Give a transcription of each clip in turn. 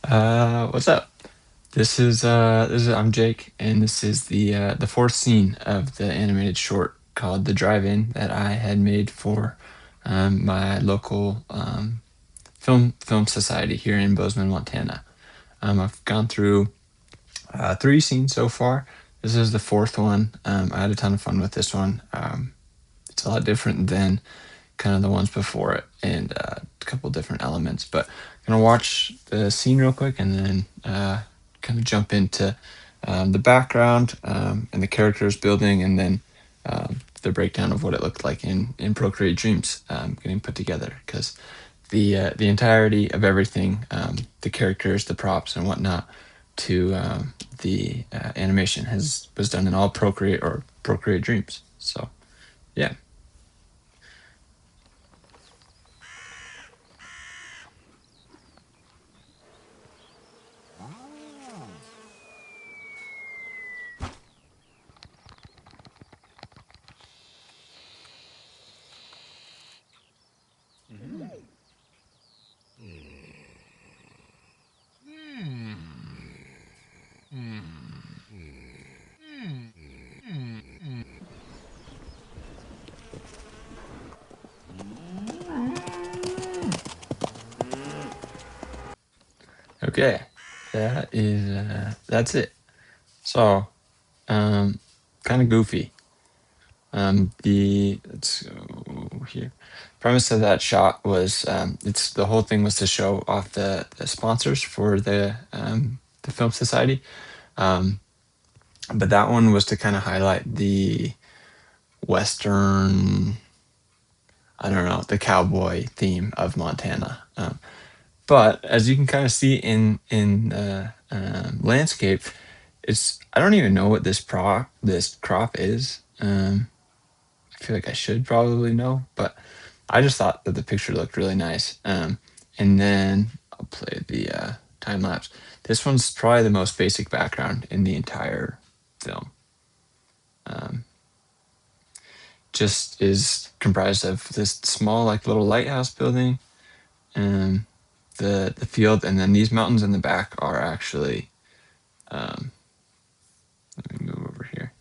What's up? This is I'm Jake, and this is the fourth scene of the animated short called "The Drive-In" that I had made for my local film society here in Bozeman, Montana. I've gone through three scenes so far. This is the fourth one. I had a ton of fun with this one. It's a lot different than kind of the ones before it, and a couple different elements. But I'm gonna watch the scene real quick, and then kind of jump into the background and the characters building, and then the breakdown of what it looked like in Procreate Dreams getting put together. Because the entirety of everything, the characters, the props, and whatnot, to the animation was done in all Procreate or Procreate Dreams. So yeah. Okay, that's it. So, um, kind of goofy. The Let's go here. Premise of that shot was it's the whole thing was to show off the sponsors for the film society. Um, but that one was to kind of highlight the Western, I don't know, the cowboy theme of Montana. But as you can kind of see in the landscape, it's I don't even know what this crop is. I feel like I should probably know, but I just thought that the picture looked really nice. And then I'll play the time lapse. This one's probably the most basic background in the entire film. Um, just is comprised of this small, like little lighthouse building, and the field, and then these mountains in the back are actually. Um, Let me move over here.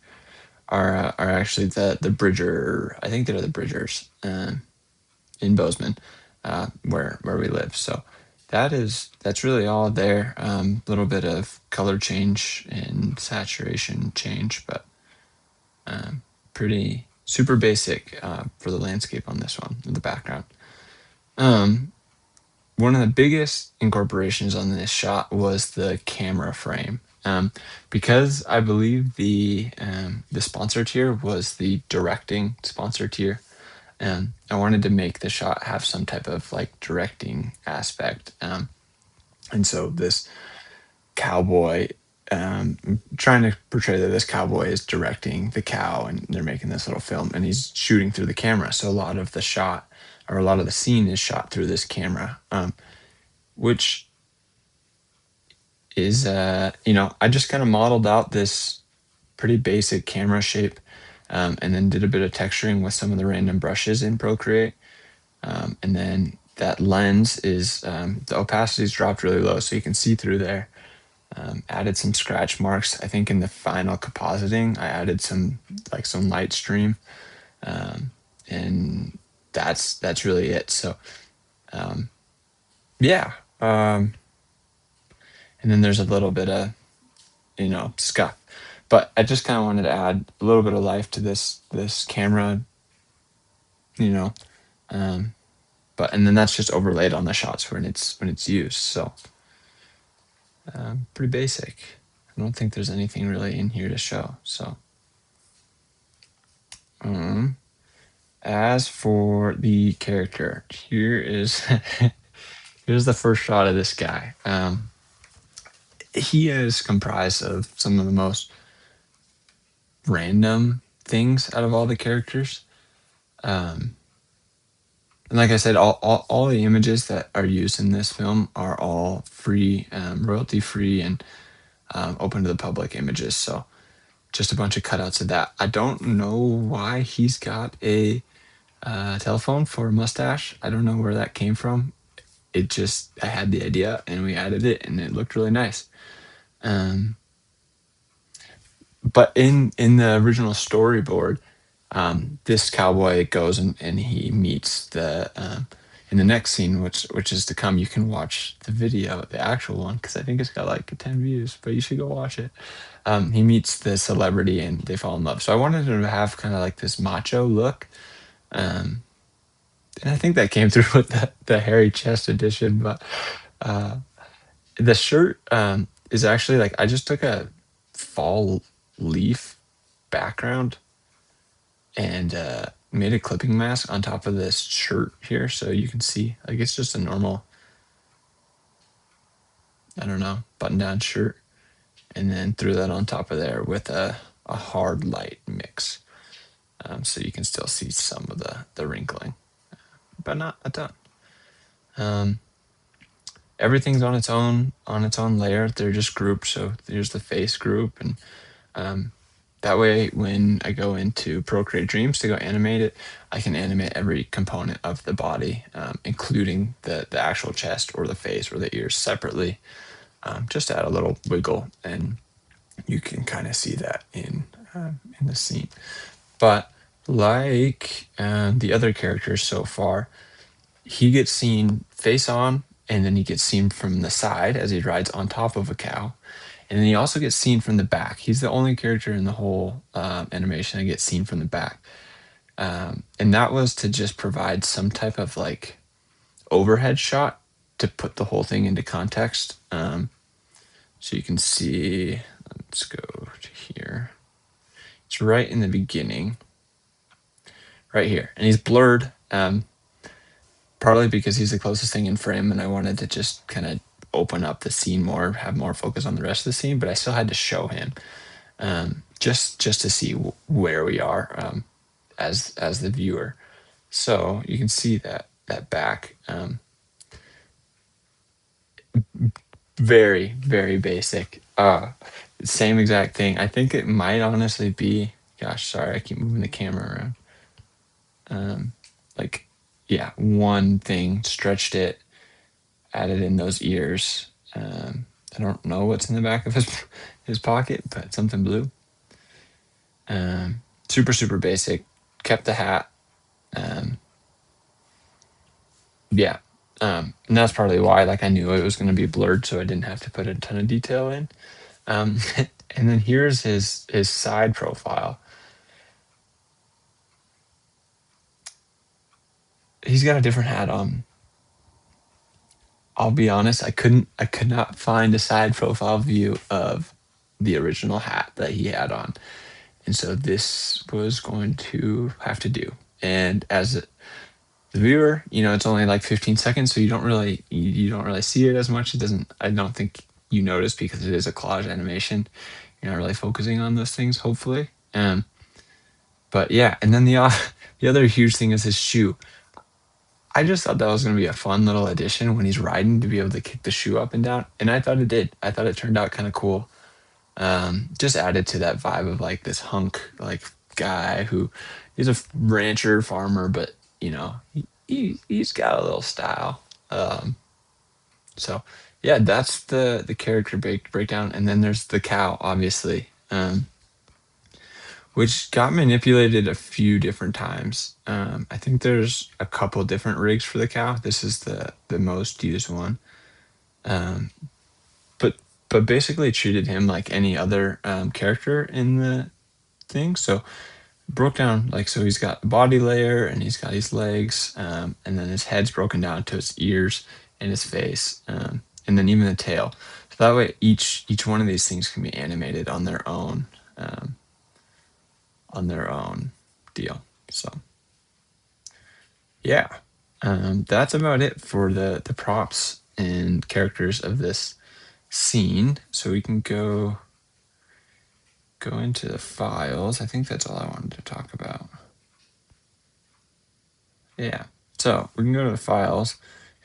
Are actually the Bridger. I think they're the Bridgers in Bozeman, where we live. So that's really all there. A little bit of color change and saturation change, but pretty super basic for the landscape on this one in the background. Um, One of the biggest incorporations on this shot was the camera frame. Because I believe the sponsor tier was the directing sponsor tier. I wanted to make the shot have some type of like directing aspect. And so this cowboy, trying to portray that this cowboy is directing the cow, and they're making this little film, and he's shooting through the camera. So a lot of the shot, or a lot of the scene, is shot through this camera, which is, I just kind of modeled out this pretty basic camera shape, and then did a bit of texturing with some of the random brushes in Procreate. And then that lens is the opacity is dropped really low, so you can see through there. Added some scratch marks. I think in the final compositing, I added some light stream, and that's really it. So yeah, and then there's a little bit of scuff, but I just kind of wanted to add a little bit of life to this camera, you know. Um, but and then that's just overlaid on the shots when it's used. So pretty basic. I don't think there's anything really in here to show. So um, as for the character, here's the first shot of this guy. He is comprised of some of the most random things out of all the characters. Um, and like I said, all the images that are used in this film are all free, royalty free, and open to the public images. So just a bunch of cutouts of that. I don't know why he's got a telephone for a mustache. I don't know where that came from. it just I had the idea and we added it and it looked really nice. Um, but in the original storyboard, this cowboy goes and he meets the in the next scene, which is to come. You can watch the video, the actual one, because I think it's got like 10 views, but you should go watch it. He meets the celebrity and they fall in love. So I wanted him to have kind of like this macho look. Um, and I think that came through with the hairy chest edition, but uh, the shirt is actually like I just took a fall leaf background and made a clipping mask on top of this shirt here, so you can see like it's just a normal, I don't know, button down shirt, and then threw that on top of there with a hard light mix, so you can still see some of the wrinkling, but not a ton. Um, Everything's on its own layer. They're just grouped. So there's the face group, and um, that way, when I go into Procreate Dreams to go animate it, I can animate every component of the body, including the actual chest or the face or the ears separately. Just add a little wiggle, and you can kind of see that in the scene. But like the other characters so far, he gets seen face on, and then he gets seen from the side as he rides on top of a cow. And then he also gets seen from the back. He's the only character in the whole animation that gets seen from the back. And that was to just provide some type of like overhead shot to put the whole thing into context. So you can see, let's go to here. It's right in the beginning, right here. And he's blurred, partly because he's the closest thing in frame. And I wanted to just kind of open up the scene more, have more focus on the rest of the scene, but I still had to show him. Just to see where we are as the viewer. So you can see that back, very basic. Same exact thing. I think it might honestly be. Gosh, sorry, I keep moving the camera around. Like, yeah, one thing, stretched it, added in those ears. I don't know what's in the back of his pocket, but something blue. Super basic. Kept the hat. Um, yeah. And that's partly why, like, I knew it was going to be blurred, so I didn't have to put a ton of detail in. Um, and then here's his side profile. He's got a different hat on. I'll be honest, I could not find a side profile view of the original hat that he had on. And so this was going to have to do. And as the viewer, it's only like 15 seconds, so you don't really see it as much. It doesn't. I don't think you notice because it is a collage animation. You're not really focusing on those things, hopefully. But yeah, and then the other huge thing is his shoe. I just thought that was going to be a fun little addition when he's riding to be able to kick the shoe up and down, and I thought it did. I thought it turned out kind of cool. Just added to that vibe of like this hunk like guy who he's a rancher farmer, but he's got a little style. So yeah, that's the character breakdown, and then there's the cow, obviously, which got manipulated a few different times. I think there's a couple different rigs for the cow. This is the most used one, but basically treated him like any other character in the thing. So broke down like, so he's got the body layer and he's got his legs, and then his head's broken down to his ears and his face, and then even the tail. So that way each one of these things can be animated on their own deal. So yeah, that's about it for the props and characters of this scene. So we can go into the files. I think that's all I wanted to talk about. Yeah. So we can go to the files,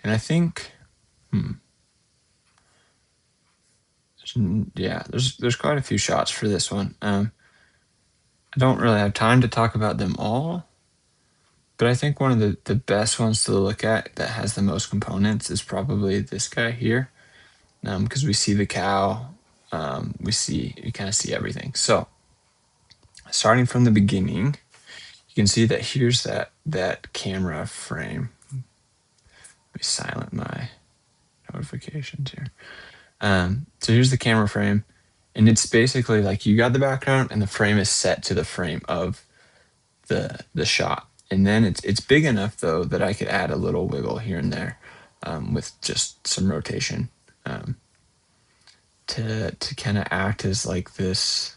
and I think, yeah, there's quite a few shots for this one. I don't really have time to talk about them all, But I think one of the best ones to look at that has the most components is probably this guy here, because we see the cow, you kind of see everything. So starting from the beginning, you can see that here's that camera frame. Let me silent my notifications here. So here's the camera frame, and it's basically like you got the background, and the frame is set to the frame of the shot. And then it's big enough though that I could add a little wiggle here and there, with just some rotation, to kind of act as like this.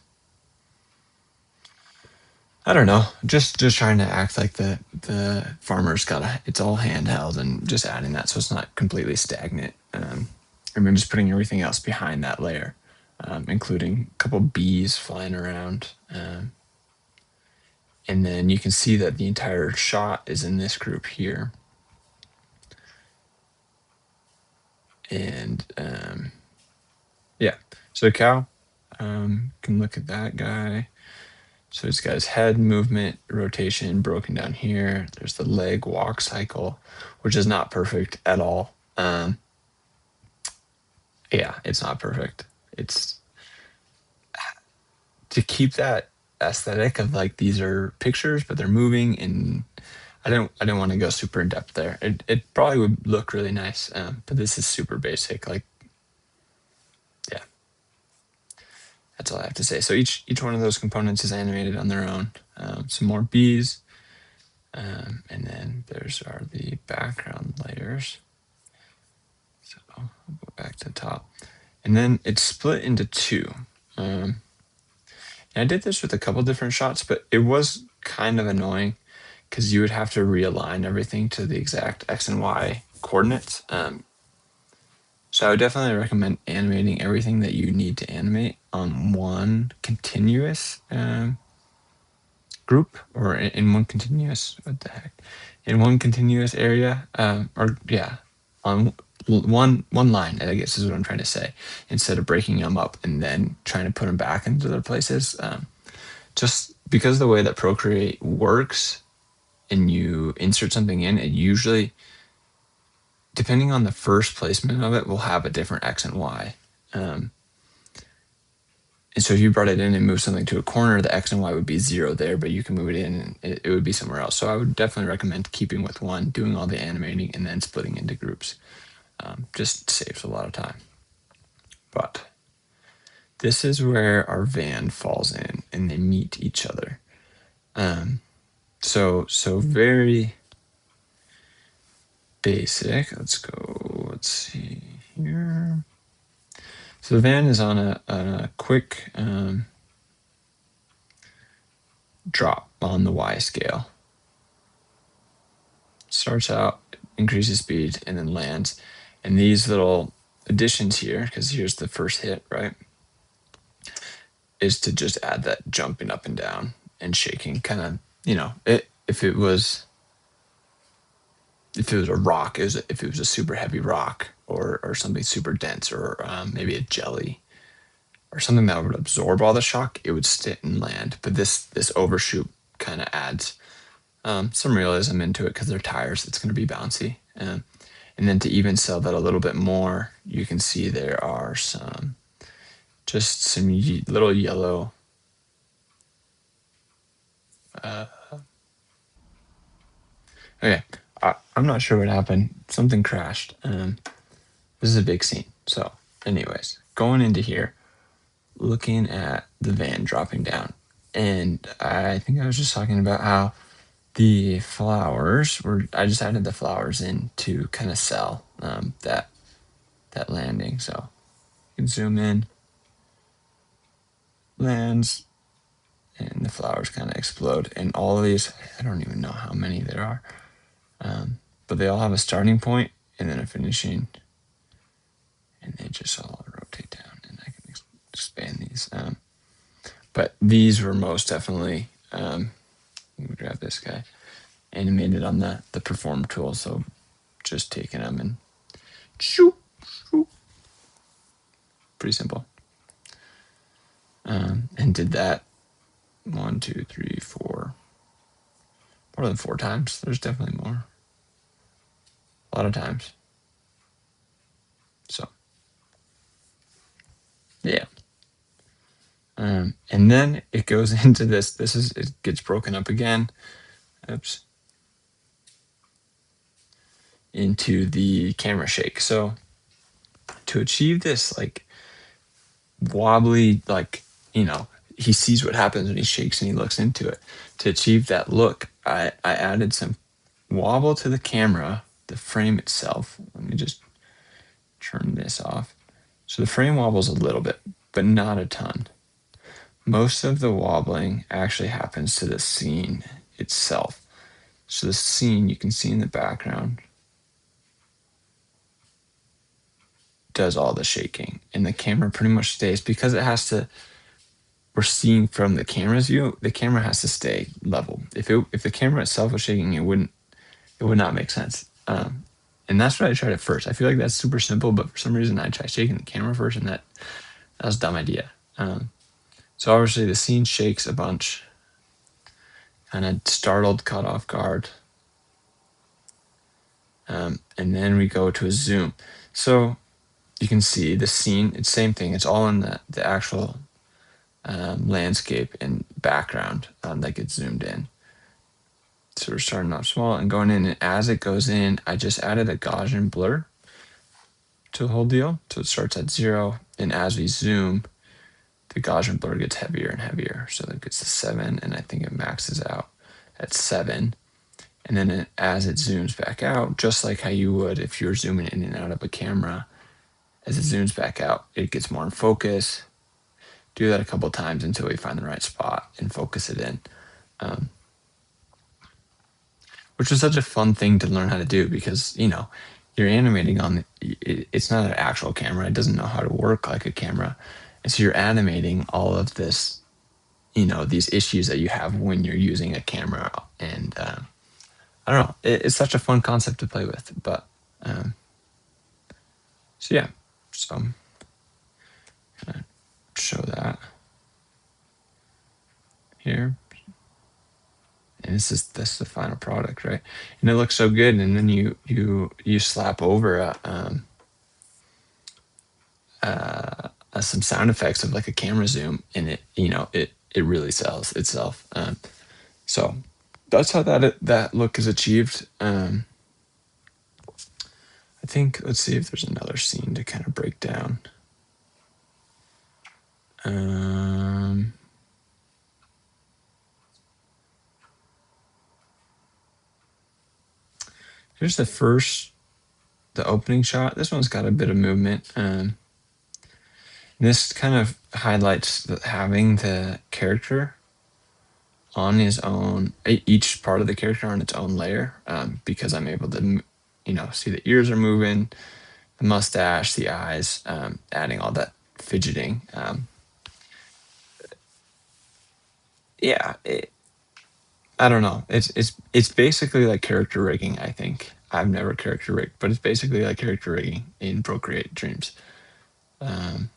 I don't know, just trying to act like the farmer's it's all handheld, and just adding that so it's not completely stagnant. And then just putting everything else behind that layer, including a couple bees flying around. And then you can see that the entire shot is in this group here. And yeah, so cow, can look at that guy. So he's got his head movement, rotation broken down here. There's the leg walk cycle, which is not perfect at all. Yeah, it's not perfect. It's to keep that aesthetic of like these are pictures, but they're moving, and I didn't want to go super in depth there. It probably would look really nice, but this is super basic. Like, yeah, that's all I have to say. So each one of those components is animated on their own. Some more bees, and then there's the background layers. So I'll go back to the top, and then it's split into two. And I did this with a couple different shots, but it was kind of annoying because you would have to realign everything to the exact X and Y coordinates. So I would definitely recommend animating everything that you need to animate on one continuous, group, or in one continuous, what the heck, in one continuous area, or yeah, on one line, I guess is what I'm trying to say, instead of breaking them up and then trying to put them back into their places. Just because the way that Procreate works, and you insert something in, it usually, depending on the first placement of it, will have a different X and Y. And so if you brought it in and moved something to a corner, the X and Y would be 0 there, but you can move it in and it would be somewhere else. So I would definitely recommend keeping with one, doing all the animating, and then splitting into groups. Just saves a lot of time. But this is where our van falls in and they meet each other. So very basic. Let's see here. So the van is on a quick, drop on the Y scale. Starts out, increases speed, and then lands. And these little additions here, because here's the first hit, right, is to just add that jumping up and down and shaking, kind of, if it was a rock, if it was a super heavy rock, or something super dense, or maybe a jelly or something that would absorb all the shock, it would sit and land. But this overshoot kind of adds, some realism into it because they're tires. It's going to be bouncy. And then to even sell that a little bit more, you can see there are some little yellow. Okay, I'm not sure what happened. Something crashed. This is a big scene. So, anyways, going into here, looking at the van dropping down, and I think I was just talking about how the flowers were. I just added the flowers in to kind of sell, that landing. So you can zoom in, lands, and the flowers kind of explode. And all of these, I don't even know how many there are, but they all have a starting point and then a finishing, and they just all rotate down. And I can expand these. But these were most definitely, let me grab this guy, animated on the perform tool. So just taking them and shoop, shoop. Pretty simple. And did that 1, 2, 3, 4, more than 4 times. There's definitely more. A lot of times. So yeah. And then it goes into this. It gets broken up again. Oops. Into the camera shake. So to achieve this, like wobbly, like, he sees what happens when he shakes and he looks into it. To achieve that look, I added some wobble to the camera, the frame itself. Let me just turn this off. So the frame wobbles a little bit, but not a ton. Most of the wobbling actually happens to the scene itself. So the scene you can see in the background does all the shaking, and the camera pretty much stays because it has to. We're seeing from the camera's view. The camera has to stay level. If the camera itself was shaking, it would not make sense. And that's what I tried at first. I feel like that's super simple, but for some reason I tried shaking the camera first, and that was a dumb idea. So obviously the scene shakes a bunch, kind of startled, caught off guard. And then we go to a zoom. So you can see the scene, it's same thing. It's all in the actual landscape and background that gets zoomed in. So we're starting off small and going in. And as it goes in, I just added a Gaussian blur to the whole deal. So it starts at 0. And as we zoom, the Gaussian blur gets heavier and heavier. So it gets to 7. And I think it maxes out at 7. And then as it zooms back out, just like how you would if you're zooming in and out of a camera, as it zooms back out, it gets more in focus. Do that a couple times until we find the right spot and focus it in. Which was such a fun thing to learn how to do because, you're animating on, it's not an actual camera. It doesn't know how to work like a camera. And so you're animating all of this, these issues that you have when you're using a camera. And I don't know, it's such a fun concept to play with. But so yeah, so I'm gonna show that here. And this is the final product, right? And it looks so good. And then you slap over some sound effects of like a camera zoom, and it really sells itself. So that's how that look is achieved. I think, let's see if there's another scene to kind of break down. Here's the opening shot. This one's got a bit of movement. This kind of highlights having the character on his own, each part of the character on its own layer, because I'm able to, see the ears are moving, the mustache, the eyes, adding all that fidgeting. Yeah, I don't know. It's basically like character rigging. I think I've never character rigged, but it's basically like character rigging in Procreate Dreams. And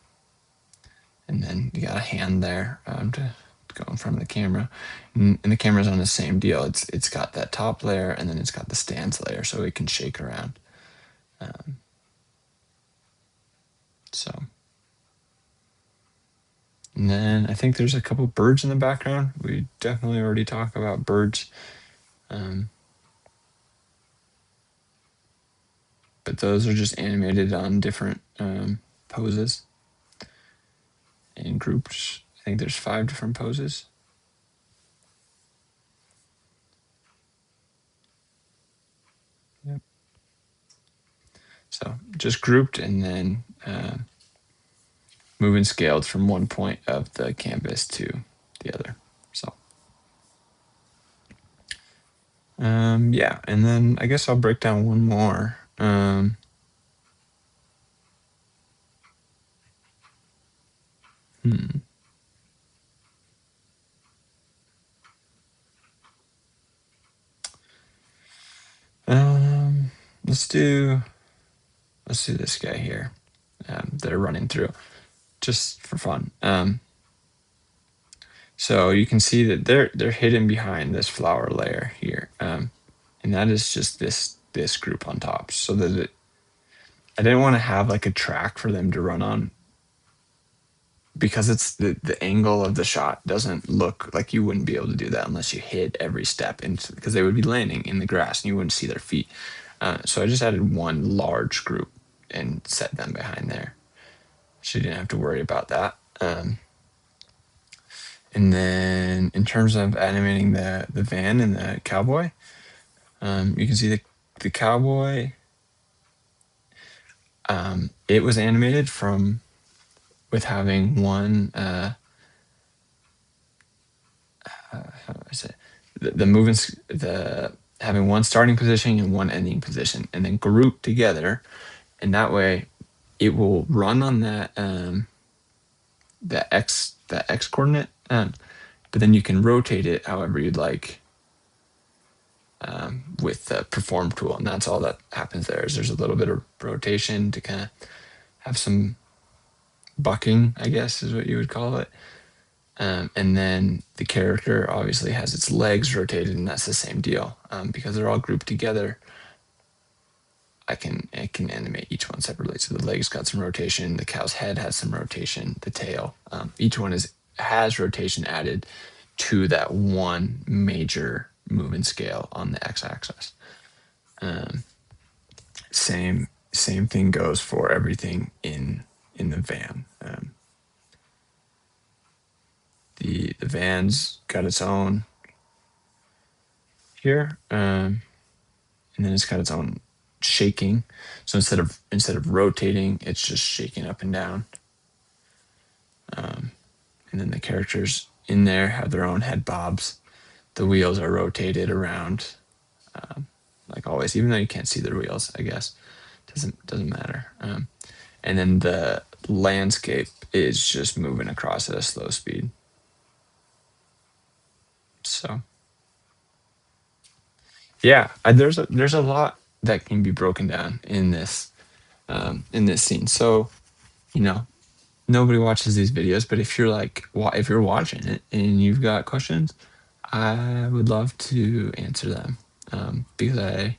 then you got a hand there to go in front of the camera, and the camera's on the same deal. It's got that top layer, and then it's got the stance layer, so it can shake around. So, and then I think there's a couple birds in the background. We definitely already talked about birds, but those are just animated on different poses and groups. I think there's 5 different poses. Yep. So just grouped and then moving scaled from one point of the canvas to the other. So yeah, and then I guess I'll break down one more. Um, let's do this guy here. That are running through just for fun. So you can see that they're hidden behind this flower layer here, and that is just this group on top. So that I didn't want to have like a track for them to run on because it's the angle of the shot doesn't look like you wouldn't be able to do that unless you hit every step into because they would be landing in the grass and you wouldn't see their feet. So I just added one large group and set them behind there. So you didn't have to worry about that. And then in terms of animating the van and the cowboy, you can see the cowboy. It was animated from with having one. How do I say? The movements, the having one starting position and one ending position, and then grouped together, and that way, it will run on that x coordinate, but then you can rotate it however you'd like with the perform tool, and that's all that happens there. Is there's a little bit of rotation to kind of have some bucking, I guess is what you would call it. And then the character obviously has its legs rotated, and that's the same deal. Because they're all grouped together, I can animate each one separately. So the legs got some rotation, the cow's head has some rotation, the tail. Each one has rotation added to that one major movement scale on the x-axis. Same thing goes for everything in the van. The van's got its own here, and then it's got its own shaking. So instead of rotating, it's just shaking up and down. And then the characters in there have their own head bobs. The wheels are rotated around, like always, even though you can't see their wheels. I guess doesn't matter. And then the landscape is just moving across at a slow speed. So yeah, there's a lot that can be broken down in this scene. So you know nobody watches these videos, but if you're like if you're watching it and you've got questions, I would love to answer them, because I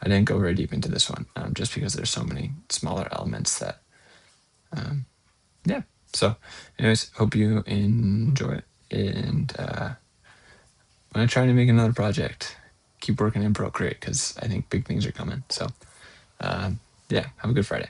didn't go very deep into this one, just because there's so many smaller elements that yeah. So anyways, hope you enjoy it, and when I try to make another project, keep working in Procreate because I think big things are coming. So yeah, have a good Friday.